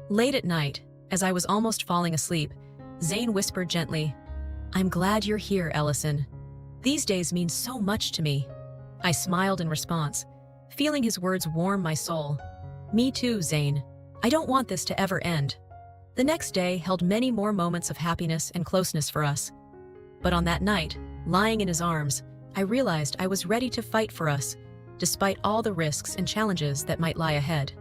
Late at night, as I was almost falling asleep, Zayn whispered gently, "I'm glad you're here, Ellison. These days mean so much to me." I smiled in response, feeling his words warm my soul. "Me too, Zayn. I don't want this to ever end." The next day held many more moments of happiness and closeness for us. But on that night, lying in his arms, I realized I was ready to fight for us, despite all the risks and challenges that might lie ahead.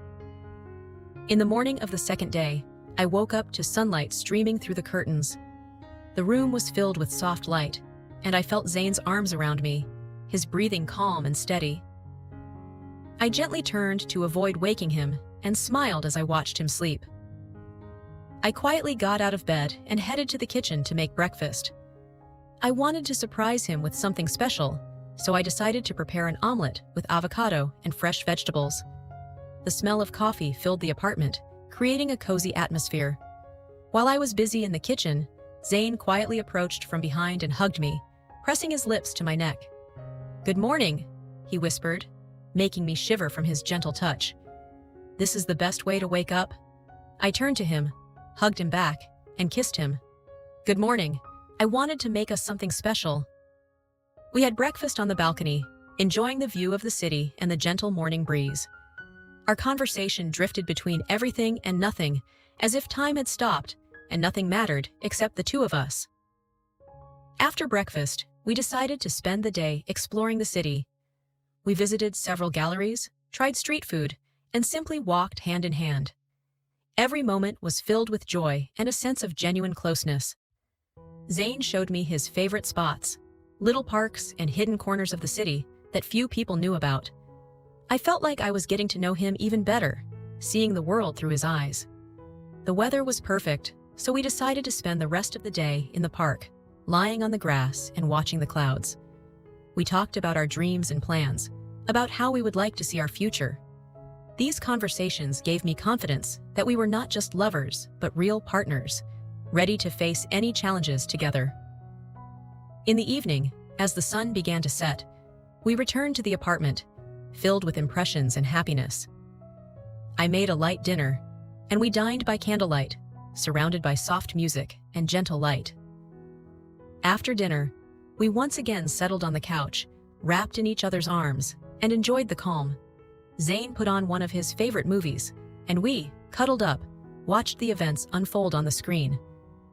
In the morning of the second day, I woke up to sunlight streaming through the curtains. The room was filled with soft light, and I felt Zayn's arms around me, his breathing calm and steady. I gently turned to avoid waking him and smiled as I watched him sleep. I quietly got out of bed and headed to the kitchen to make breakfast. I wanted to surprise him with something special, so I decided to prepare an omelet with avocado and fresh vegetables. The smell of coffee filled the apartment, creating a cozy atmosphere. While I was busy in the kitchen, Zayn quietly approached from behind and hugged me, pressing his lips to my neck. "Good morning," he whispered, making me shiver from his gentle touch. "This is the best way to wake up." I turned to him, hugged him back, and kissed him. "Good morning. I wanted to make us something special." We had breakfast on the balcony, enjoying the view of the city and the gentle morning breeze. Our conversation drifted between everything and nothing, as if time had stopped and nothing mattered except the two of us. After breakfast, we decided to spend the day exploring the city. We visited several galleries, tried street food, and simply walked hand in hand. Every moment was filled with joy and a sense of genuine closeness. Zane showed me his favorite spots, little parks and hidden corners of the city that few people knew about. I felt like I was getting to know him even better, seeing the world through his eyes. The weather was perfect, so we decided to spend the rest of the day in the park, lying on the grass and watching the clouds. We talked about our dreams and plans, about how we would like to see our future. These conversations gave me confidence that we were not just lovers, but real partners, ready to face any challenges together. In the evening, as the sun began to set, we returned to the apartment, filled with impressions and happiness. I made a light dinner, and we dined by candlelight, surrounded by soft music and gentle light. After dinner, we once again settled on the couch, wrapped in each other's arms, and enjoyed the calm. Zane put on one of his favorite movies, and we, cuddled up, watched the events unfold on the screen.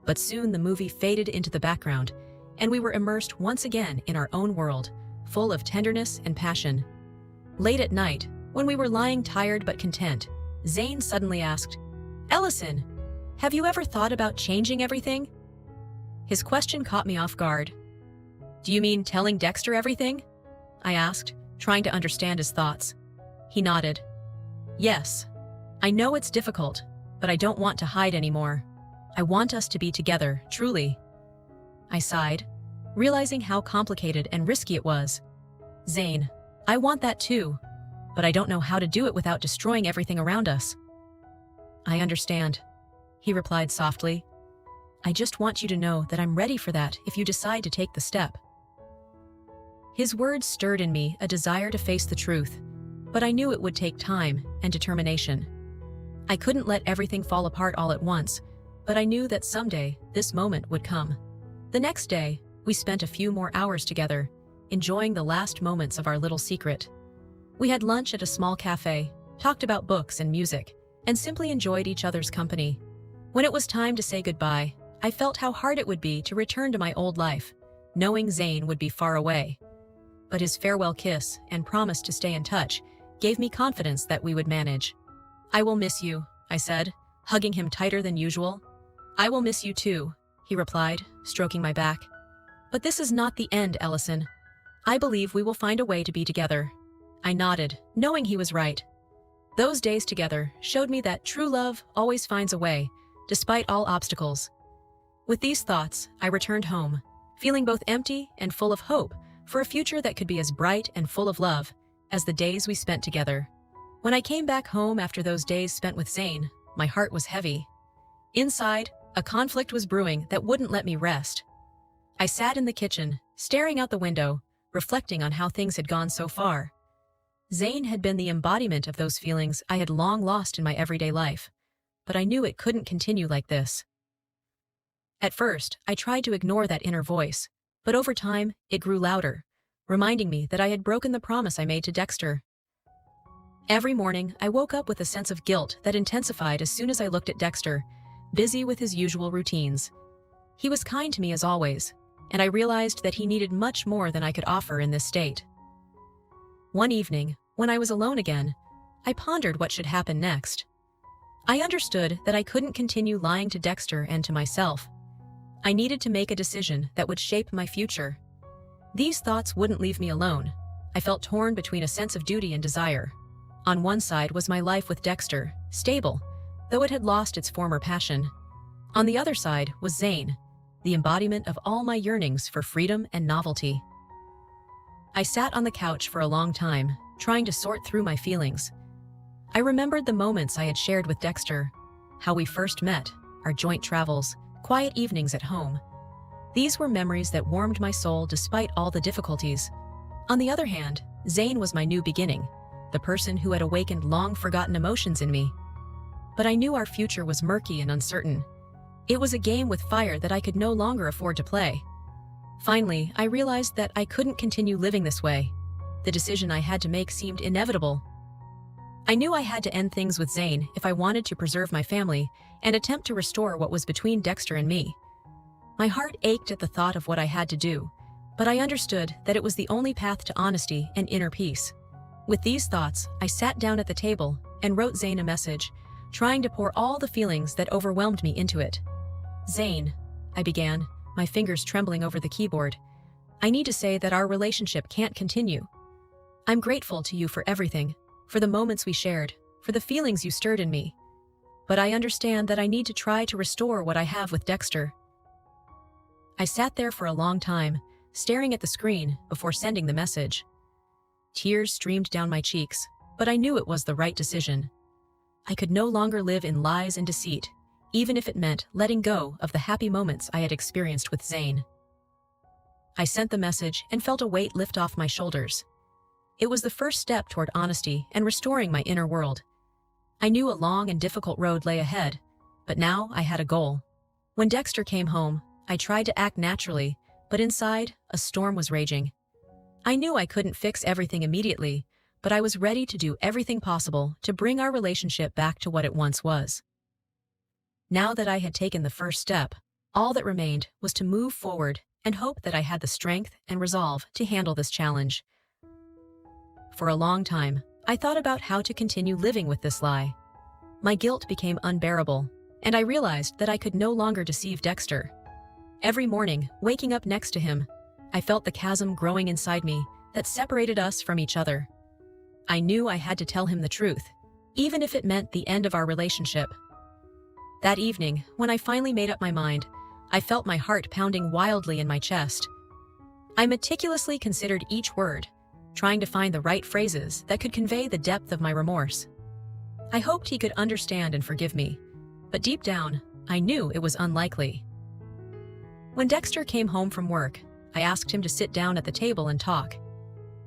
But soon the movie faded into the background, and we were immersed once again in our own world, full of tenderness and passion. Late at night, when we were lying tired but content, Zane suddenly asked, "Ellison, have you ever thought about changing everything?" His question caught me off guard. "Do you mean telling Dexter everything?" I asked, trying to understand his thoughts. He nodded. "Yes. I know it's difficult, but I don't want to hide anymore. I want us to be together, truly." I sighed, realizing how complicated and risky it was. "Zane, I want that too, but I don't know how to do it without destroying everything around us." "I understand," he replied softly. "I just want you to know that I'm ready for that if you decide to take the step." His words stirred in me a desire to face the truth, but I knew it would take time and determination. I couldn't let everything fall apart all at once, but I knew that someday this moment would come. The next day, we spent a few more hours together, enjoying the last moments of our little secret. We had lunch at a small cafe, talked about books and music, and simply enjoyed each other's company. When it was time to say goodbye, I felt how hard it would be to return to my old life, knowing Zane would be far away. But his farewell kiss and promise to stay in touch gave me confidence that we would manage. "I will miss you," I said, hugging him tighter than usual. "I will miss you too," he replied, stroking my back. "But this is not the end, Ellison. I believe we will find a way to be together." I nodded, knowing he was right. Those days together showed me that true love always finds a way, despite all obstacles. With these thoughts, I returned home, feeling both empty and full of hope for a future that could be as bright and full of love as the days we spent together. When I came back home after those days spent with Zane, my heart was heavy. Inside, a conflict was brewing that wouldn't let me rest. I sat in the kitchen, staring out the window, reflecting on how things had gone so far. Zane had been the embodiment of those feelings I had long lost in my everyday life, but I knew it couldn't continue like this. At first, I tried to ignore that inner voice, but over time, it grew louder, reminding me that I had broken the promise I made to Dexter. Every morning, I woke up with a sense of guilt that intensified as soon as I looked at Dexter, busy with his usual routines. He was kind to me as always, and I realized that he needed much more than I could offer in this state. One evening, when I was alone again, I pondered what should happen next. I understood that I couldn't continue lying to Dexter and to myself. I needed to make a decision that would shape my future. These thoughts wouldn't leave me alone. I felt torn between a sense of duty and desire. On one side was my life with Dexter, stable, though it had lost its former passion. On the other side was Zane, the embodiment of all my yearnings for freedom and novelty. I sat on the couch for a long time, trying to sort through my feelings. I remembered the moments I had shared with Dexter, how we first met, our joint travels, quiet evenings at home. These were memories that warmed my soul despite all the difficulties. On the other hand, Zane was my new beginning, the person who had awakened long-forgotten emotions in me. But I knew our future was murky and uncertain, It was a game with fire that I could no longer afford to play. Finally, I realized that I couldn't continue living this way. The decision I had to make seemed inevitable. I knew I had to end things with Zane if I wanted to preserve my family and attempt to restore what was between Dexter and me. My heart ached at the thought of what I had to do, but I understood that it was the only path to honesty and inner peace. With these thoughts, I sat down at the table and wrote Zane a message, trying to pour all the feelings that overwhelmed me into it. "Zane," I began, my fingers trembling over the keyboard. "I need to say that our relationship can't continue. I'm grateful to you for everything, for the moments we shared, for the feelings you stirred in me. But I understand that I need to try to restore what I have with Dexter." I sat there for a long time, staring at the screen before sending the message. Tears streamed down my cheeks, but I knew it was the right decision. I could no longer live in lies and deceit, even if it meant letting go of the happy moments I had experienced with Zane. I sent the message and felt a weight lift off my shoulders. It was the first step toward honesty and restoring my inner world. I knew a long and difficult road lay ahead, but now I had a goal. When Dexter came home, I tried to act naturally, but inside, a storm was raging. I knew I couldn't fix everything immediately, but I was ready to do everything possible to bring our relationship back to what it once was. Now that I had taken the first step, all that remained was to move forward and hope that I had the strength and resolve to handle this challenge. For a long time, I thought about how to continue living with this lie. My guilt became unbearable, and I realized that I could no longer deceive Dexter. Every morning, waking up next to him, I felt the chasm growing inside me that separated us from each other. I knew I had to tell him the truth, even if it meant the end of our relationship. That evening, when I finally made up my mind, I felt my heart pounding wildly in my chest. I meticulously considered each word, trying to find the right phrases that could convey the depth of my remorse. I hoped he could understand and forgive me, but deep down, I knew it was unlikely. When Dexter came home from work, I asked him to sit down at the table and talk.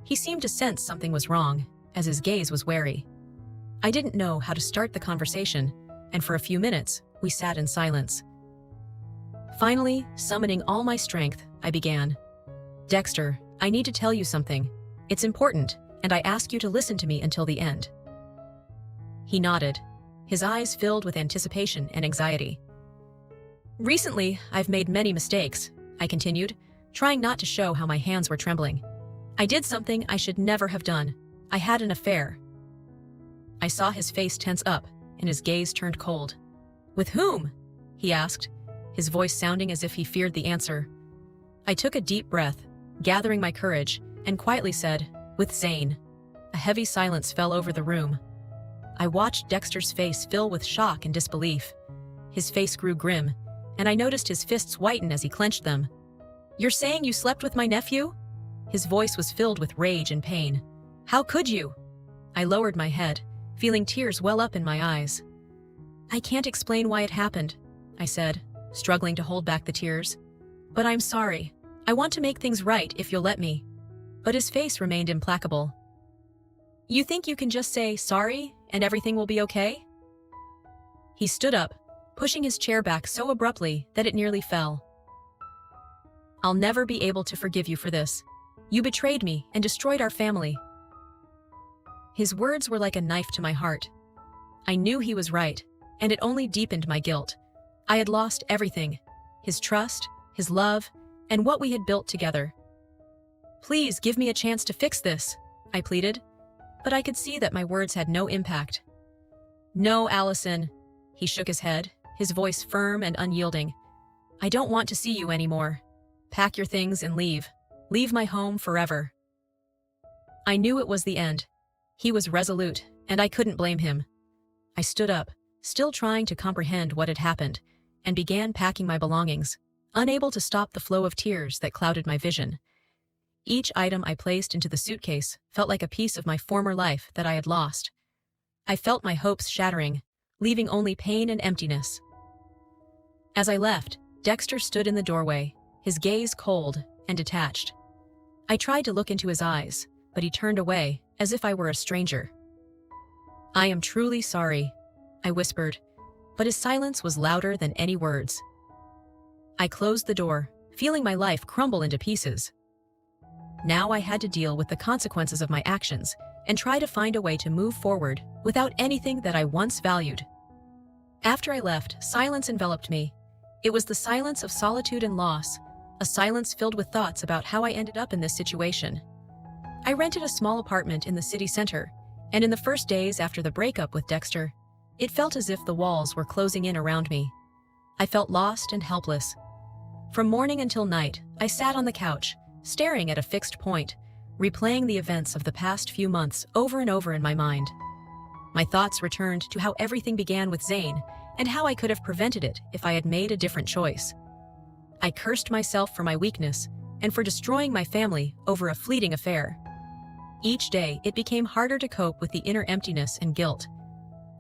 He seemed to sense something was wrong, as his gaze was wary. I didn't know how to start the conversation, and for a few minutes, we sat in silence. Finally, summoning all my strength, I began. "Dexter, I need to tell you something. It's important, and I ask you to listen to me until the end." He nodded, his eyes filled with anticipation and anxiety. "Recently, I've made many mistakes," I continued, trying not to show how my hands were trembling. "I did something I should never have done. I had an affair." I saw his face tense up, and his gaze turned cold. "With whom?" he asked, his voice sounding as if he feared the answer. I took a deep breath, gathering my courage, and quietly said, "With Zane." A heavy silence fell over the room. I watched Dexter's face fill with shock and disbelief. His face grew grim, and I noticed his fists whiten as he clenched them. "You're saying you slept with my nephew?" His voice was filled with rage and pain. "How could you?" I lowered my head, feeling tears well up in my eyes. "I can't explain why it happened," I said, struggling to hold back the tears. "But I'm sorry. I want to make things right if you'll let me." But his face remained implacable. "You think you can just say sorry and everything will be okay?" He stood up, pushing his chair back so abruptly that it nearly fell. "I'll never be able to forgive you for this. You betrayed me and destroyed our family." His words were like a knife to my heart. I knew he was right, and it only deepened my guilt. I had lost everything: his trust, his love, and what we had built together. "Please give me a chance to fix this," I pleaded, but I could see that my words had no impact. "No, Allison," he shook his head, his voice firm and unyielding. "I don't want to see you anymore. Pack your things and leave. Leave my home forever." I knew it was the end. He was resolute, and I couldn't blame him. I stood up, still trying to comprehend what had happened, and began packing my belongings, unable to stop the flow of tears that clouded my vision. Each item I placed into the suitcase felt like a piece of my former life that I had lost. I felt my hopes shattering, leaving only pain and emptiness. As I left, Dexter stood in the doorway, his gaze cold and detached. I tried to look into his eyes, but he turned away, as if I were a stranger. "I am truly sorry," I whispered, but his silence was louder than any words. I closed the door, feeling my life crumble into pieces. Now I had to deal with the consequences of my actions and try to find a way to move forward without anything that I once valued. After I left, silence enveloped me. It was the silence of solitude and loss, a silence filled with thoughts about how I ended up in this situation. I rented a small apartment in the city center, and in the first days after the breakup with Dexter, it felt as if the walls were closing in around me. I felt lost and helpless. From morning until night, I sat on the couch, staring at a fixed point, replaying the events of the past few months over and over in my mind. My thoughts returned to how everything began with Zane and how I could have prevented it if I had made a different choice. I cursed myself for my weakness and for destroying my family over a fleeting affair. Each day, it became harder to cope with the inner emptiness and guilt.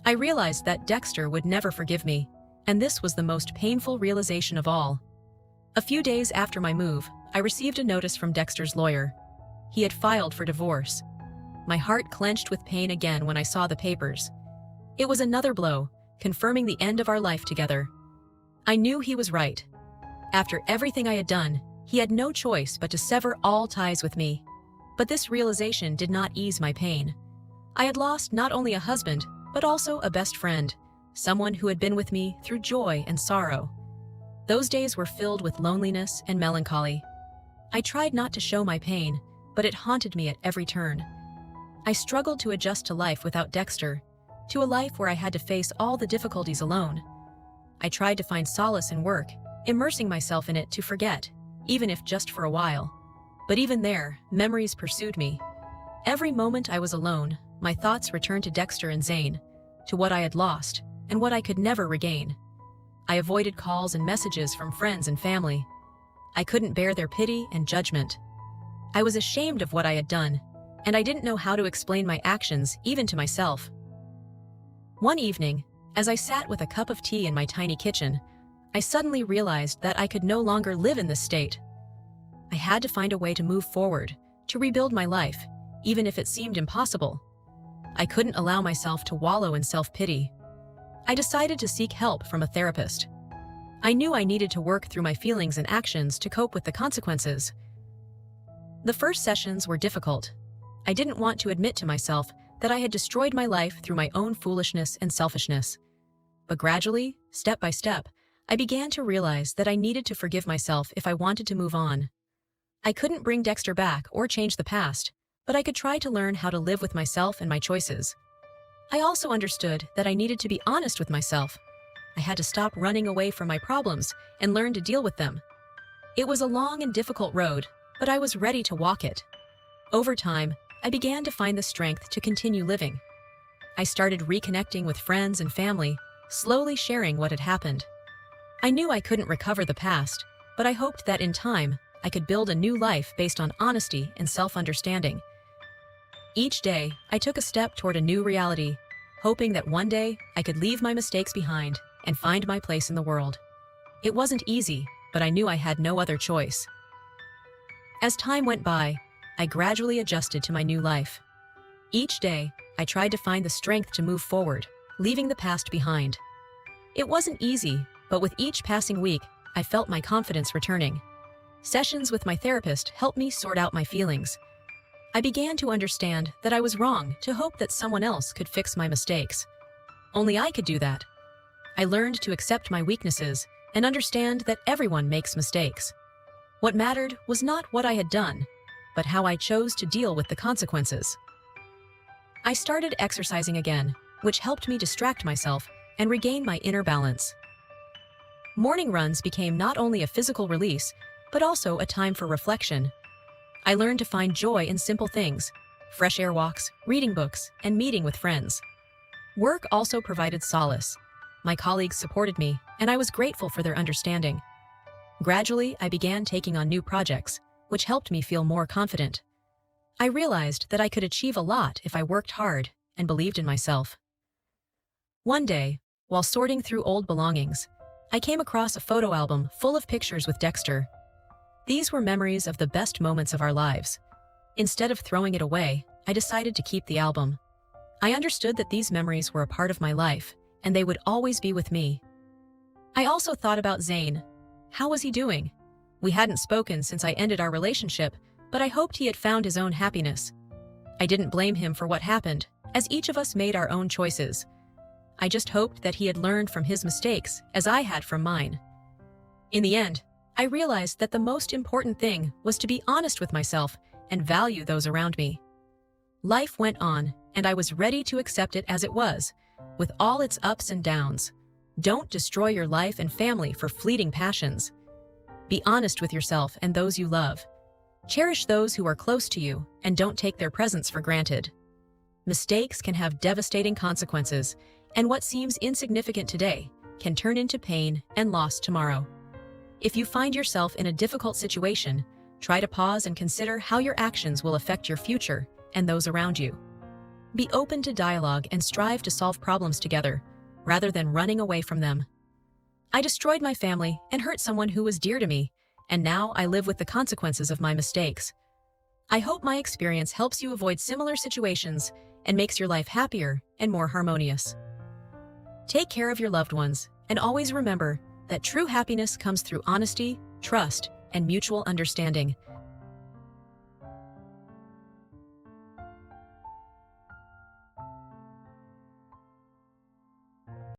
I realized that Dexter would never forgive me, and this was the most painful realization of all. A few days after my move, I received a notice from Dexter's lawyer. He had filed for divorce. My heart clenched with pain again when I saw the papers. It was another blow, confirming the end of our life together. I knew he was right. After everything I had done, he had no choice but to sever all ties with me. But this realization did not ease my pain. I had lost not only a husband, but also a best friend, someone who had been with me through joy and sorrow. Those days were filled with loneliness and melancholy. I tried not to show my pain, but it haunted me at every turn. I struggled to adjust to life without Dexter, to a life where I had to face all the difficulties alone. I tried to find solace in work, immersing myself in it to forget, even if just for a while. But even there, memories pursued me. Every moment I was alone, my thoughts returned to Dexter and Zane, to what I had lost and what I could never regain. I avoided calls and messages from friends and family. I couldn't bear their pity and judgment. I was ashamed of what I had done, and I didn't know how to explain my actions even to myself. One evening, as I sat with a cup of tea in my tiny kitchen, I suddenly realized that I could no longer live in this state. I had to find a way to move forward, to rebuild my life, even if it seemed impossible. I couldn't allow myself to wallow in self-pity. I decided to seek help from a therapist. I knew I needed to work through my feelings and actions to cope with the consequences. The first sessions were difficult. I didn't want to admit to myself that I had destroyed my life through my own foolishness and selfishness. But gradually, step by step, I began to realize that I needed to forgive myself if I wanted to move on. I couldn't bring Dexter back or change the past, but I could try to learn how to live with myself and my choices. I also understood that I needed to be honest with myself. I had to stop running away from my problems and learn to deal with them. It was a long and difficult road, but I was ready to walk it. Over time, I began to find the strength to continue living. I started reconnecting with friends and family, slowly sharing what had happened. I knew I couldn't recover the past, but I hoped that in time, I could build a new life based on honesty and self-understanding. Each day, I took a step toward a new reality, hoping that one day I could leave my mistakes behind and find my place in the world. It wasn't easy, but I knew I had no other choice. As time went by, I gradually adjusted to my new life. Each day, I tried to find the strength to move forward, leaving the past behind. It wasn't easy, but with each passing week, I felt my confidence returning. Sessions with my therapist helped me sort out my feelings. I began to understand that I was wrong to hope that someone else could fix my mistakes. Only I could do that. I learned to accept my weaknesses and understand that everyone makes mistakes. What mattered was not what I had done, but how I chose to deal with the consequences. I started exercising again, which helped me distract myself and regain my inner balance. Morning runs became not only a physical release, but also a time for reflection. I learned to find joy in simple things, fresh air walks, reading books, and meeting with friends. Work also provided solace. My colleagues supported me, and I was grateful for their understanding. Gradually, I began taking on new projects, which helped me feel more confident. I realized that I could achieve a lot if I worked hard and believed in myself. One day, while sorting through old belongings, I came across a photo album full of pictures with Dexter. These were memories of the best moments of our lives. Instead of throwing it away, I decided to keep the album. I understood that these memories were a part of my life, and they would always be with me. I also thought about Zane. How was he doing? We hadn't spoken since I ended our relationship, but I hoped he had found his own happiness. I didn't blame him for what happened, as each of us made our own choices. I just hoped that he had learned from his mistakes, as I had from mine. In the end, I realized that the most important thing was to be honest with myself and value those around me. Life went on, and I was ready to accept it as it was, with all its ups and downs. Don't destroy your life and family for fleeting passions. Be honest with yourself and those you love. Cherish those who are close to you and don't take their presence for granted. Mistakes can have devastating consequences, and what seems insignificant today can turn into pain and loss tomorrow. If you find yourself in a difficult situation, try to pause and consider how your actions will affect your future and those around you. Be open to dialogue and strive to solve problems together, rather than running away from them. I destroyed my family and hurt someone who was dear to me, and now I live with the consequences of my mistakes. I hope my experience helps you avoid similar situations and makes your life happier and more harmonious. Take care of your loved ones, and always remember that true happiness comes through honesty, trust, and mutual understanding.